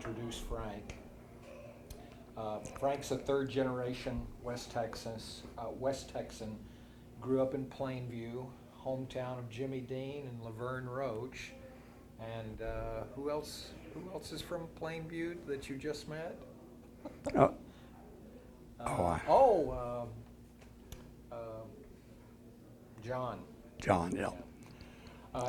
introduce Frank. Frank's a third-generation West Texan. Grew up in Plainview, hometown of Jimmy Dean and LaVern Roach. And who else is from Plainview that you just met? Oh, John. John, yeah.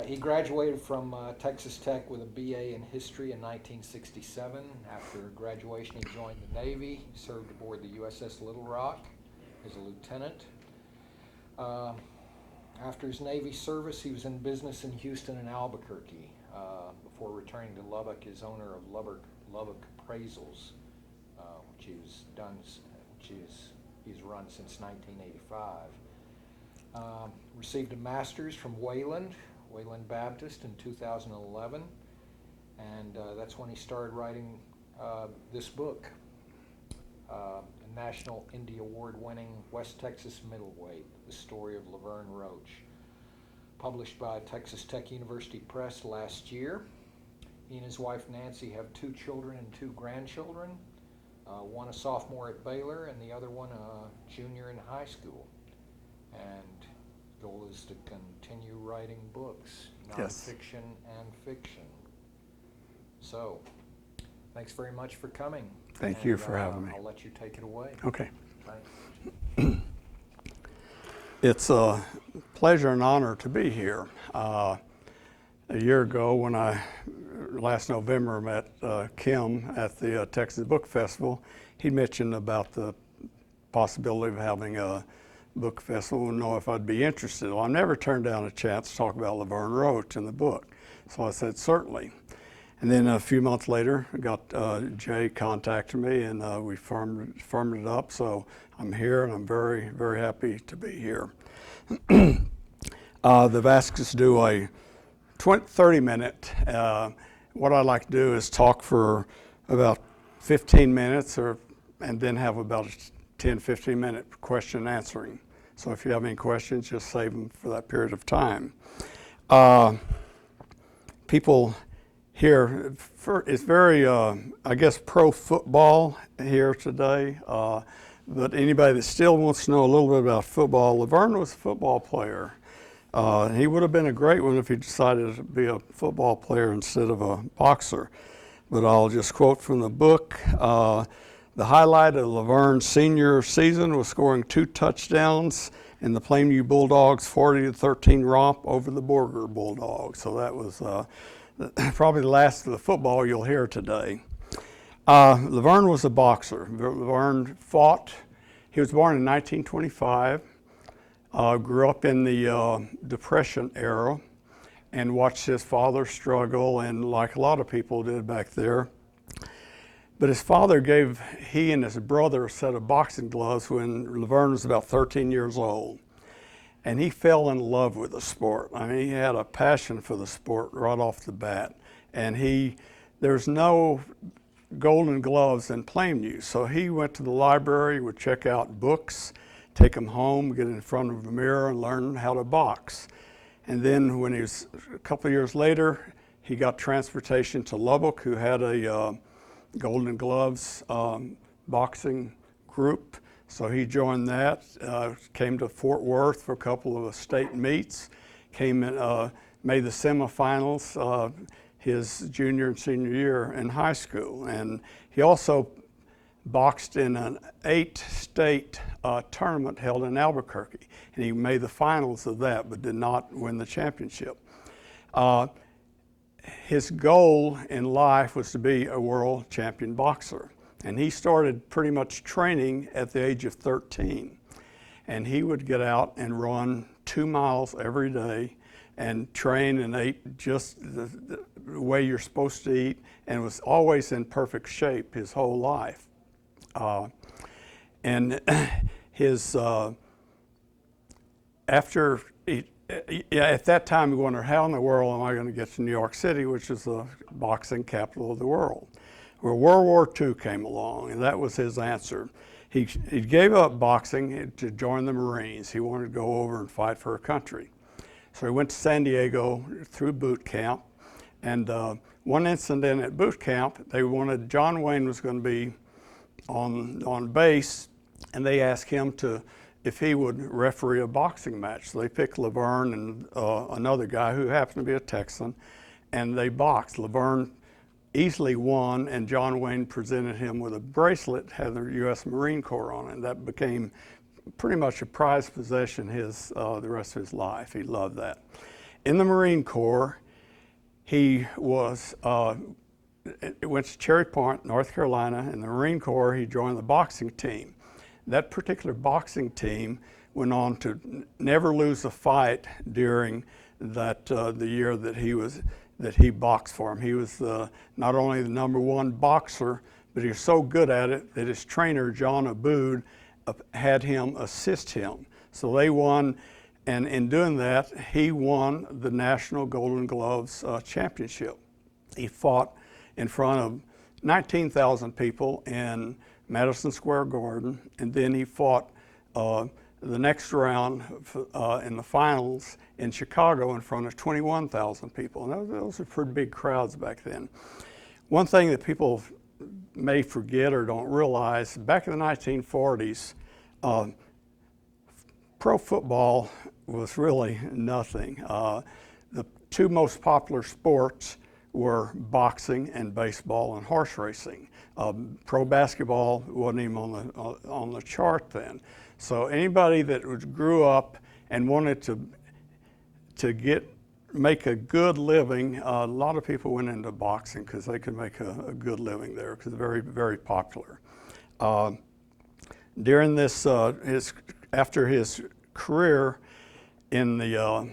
He graduated from Texas Tech with a BA in history in 1967. After graduation, he joined the Navy, served aboard the USS Little Rock as a lieutenant. After his Navy service, he was in business in Houston and Albuquerque. Before returning to Lubbock, is owner of Lubbock Appraisals, which he's run since 1985. Received a master's from Wayland Baptist in 2011, and that's when he started writing this book, a National Indie Award-winning West Texas Middleweight, the story of LaVern Roach, published by Texas Tech University Press last year. He and his wife Nancy have 2 children and 2 grandchildren, one a sophomore at Baylor and the other one a junior in high school. And the goal is to continue writing books, nonfiction and fiction. So, thanks very much for coming. Thank you for having me. I'll let you take it away. Okay. Thanks. It's a pleasure and honor to be here. A year ago, last November, met Kim at the Texas Book Festival, he mentioned about the possibility of having a book festival and know if I'd be interested. Well, I never turned down a chance to talk about LaVern Roach in the book. So I said, certainly. And then a few months later, Jay contacted me and we firmed it up. So I'm here and I'm very, very happy to be here. They've asked us to do a 30-minute. What I'd like to do is talk for about 15 minutes and then have about a 10-15 minute question and answering. So if you have any questions, just save them for that period of time. People here, it's very, I guess, pro football here today. But anybody that still wants to know a little bit about football, LaVern was a football player. He would have been a great one if he decided to be a football player instead of a boxer. But I'll just quote from the book. The highlight of LaVern's senior season was scoring 2 touchdowns in the Plainview Bulldogs' 40-13 romp over the Borger Bulldogs. So that was probably the last of the football you'll hear today. LaVern was a boxer. LaVern fought. He was born in 1925. Grew up in the Depression era and watched his father struggle, and like a lot of people did back there. But his father gave he and his brother a set of boxing gloves when LaVern was about 13 years old. And he fell in love with the sport. I mean, he had a passion for the sport right off the bat. And there's no golden gloves in Plainview. So he went to the library, would check out books, take them home, get in front of a mirror and learn how to box. And then when he was a couple of years later, he got transportation to Lubbock, who had a Golden Gloves boxing group. So he joined that, came to Fort Worth for a couple of state meets, came and made the semifinals his junior and senior year in high school. And he also boxed in an 8-state tournament held in Albuquerque. And he made the finals of that, but did not win the championship. His goal in life was to be a world champion boxer. And he started pretty much training at the age of 13. And he would get out and run 2 miles every day and train and ate just the way you're supposed to eat, and was always in perfect shape his whole life. And his, at that time, he wondered, how in the world am I going to get to New York City, which is the boxing capital of the world? Well, World War II came along, and that was his answer. He gave up boxing to join the Marines. He wanted to go over and fight for a country. So he went to San Diego through boot camp and one incident at boot camp, they wanted, John Wayne was going to be on base, and they asked him if he would referee a boxing match. So they picked LaVern and another guy who happened to be a Texan, and they boxed. LaVern easily won, and John Wayne presented him with a bracelet that had the U.S. Marine Corps on it, and that became pretty much a prized possession the rest of his life. He loved that. In the Marine Corps, he went to Cherry Point, North Carolina. In the Marine Corps, he joined the boxing team. That particular boxing team went on to never lose a fight during the year that he boxed for him. He was not only the #1 boxer, but he was so good at it that his trainer, John Abood, had him assist him. So they won, and in doing that, he won the National Golden Gloves Championship. He fought in front of 19,000 people in Madison Square Garden, and then he fought the next round in the finals in Chicago in front of 21,000 people. And those were pretty big crowds back then. One thing that people may forget or don't realize, back in the 1940s, pro football was really nothing. The two most popular sports were boxing and baseball and horse racing. Pro basketball wasn't even on the chart then. So anybody that grew up and wanted to make a good living, a lot of people went into boxing because they could make a good living there, because it's very, very popular. During this, after his career in the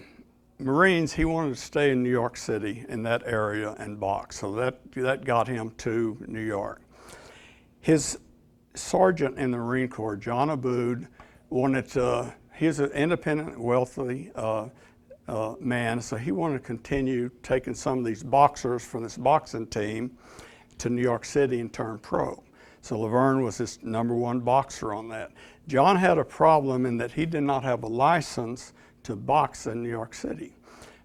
Marines, he wanted to stay in New York City, in that area, and box. So that got him to New York. His sergeant in the Marine Corps, John Abood, he's an independent, wealthy man, so he wanted to continue taking some of these boxers from this boxing team to New York City and turn pro. So LaVern was his #1 boxer on that. John had a problem in that he did not have a license to box in New York City,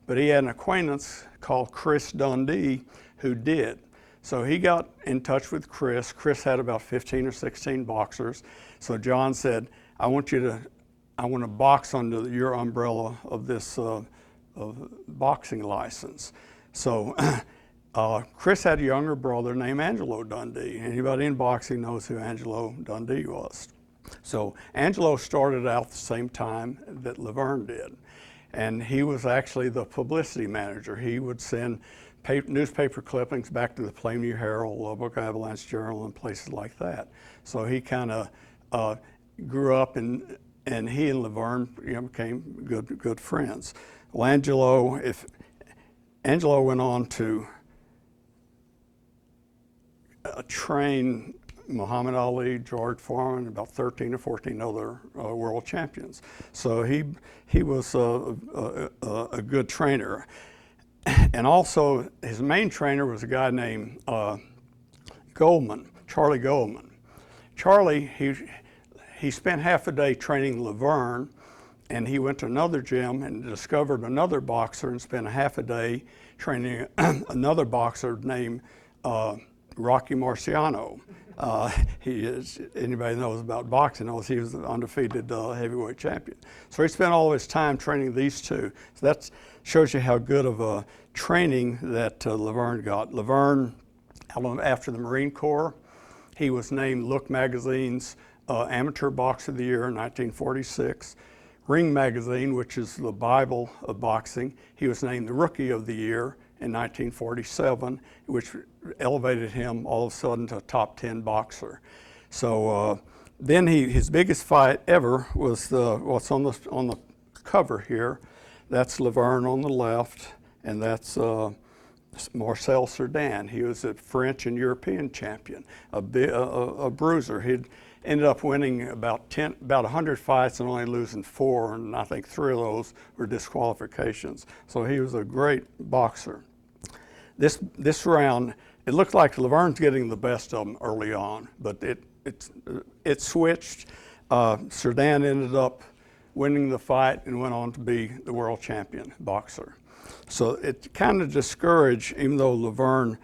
but he had an acquaintance called Chris Dundee who did. So he got in touch with Chris. Chris had about 15 or 16 boxers. So John said, I want to box under your umbrella of this boxing license. So Chris had a younger brother named Angelo Dundee. Anybody in boxing knows who Angelo Dundee was. So Angelo started out the same time that LaVern did. And he was actually the publicity manager. He would send newspaper clippings back to the Plainview Herald, Lubbock Avalanche Journal, and places like that. So he kind of grew up, and he and LaVern became good friends. Well, Angelo went on to train Muhammad Ali, George Foreman, about 13 or 14 other world champions. So he was a good trainer. And also his main trainer was a guy named Goldman, Charlie Goldman. Charlie, he spent half a day training LaVern, and he went to another gym and discovered another boxer and spent a half a day training another boxer named Rocky Marciano. Anybody knows about boxing knows he was the undefeated heavyweight champion. So he spent all of his time training these two. So that shows you how good of a training that LaVern got. LaVern, after the Marine Corps, he was named Look Magazine's Amateur Boxer of the Year in 1946. Ring Magazine, which is the Bible of boxing, he was named the Rookie of the Year in 1947, which elevated him all of a sudden to a top 10 boxer. So then his biggest fight ever was what's on the cover here. That's LaVern on the left, and that's Marcel Cerdan. He was a French and European champion, a bruiser. He'd ended up winning about 100 fights and only losing 4, and I think 3 of those were disqualifications. So he was a great boxer. This round, it looked like LaVern's getting the best of them early on, but it switched. Cerdan ended up winning the fight and went on to be the world champion boxer. So it kind of discouraged, even though LaVern,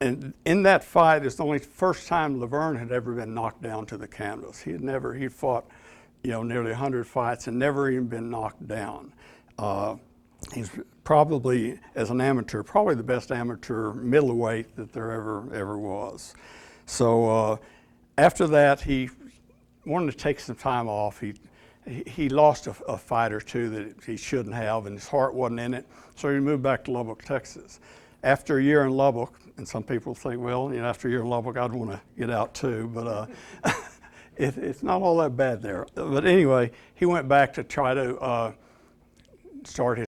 and in that fight, it's the only first time LaVern had ever been knocked down to the canvas. He'd fought, nearly 100 fights and never even been knocked down. He's probably, as an amateur, probably the best amateur middleweight that there ever was. So after that, he wanted to take some time off. He lost a fight or two that he shouldn't have, and his heart wasn't in it. So he moved back to Lubbock, Texas. After a year in Lubbock, and some people think, well, after a year in Lubbock, I'd want to get out too, but it's not all that bad there. But anyway, he went back to try to start his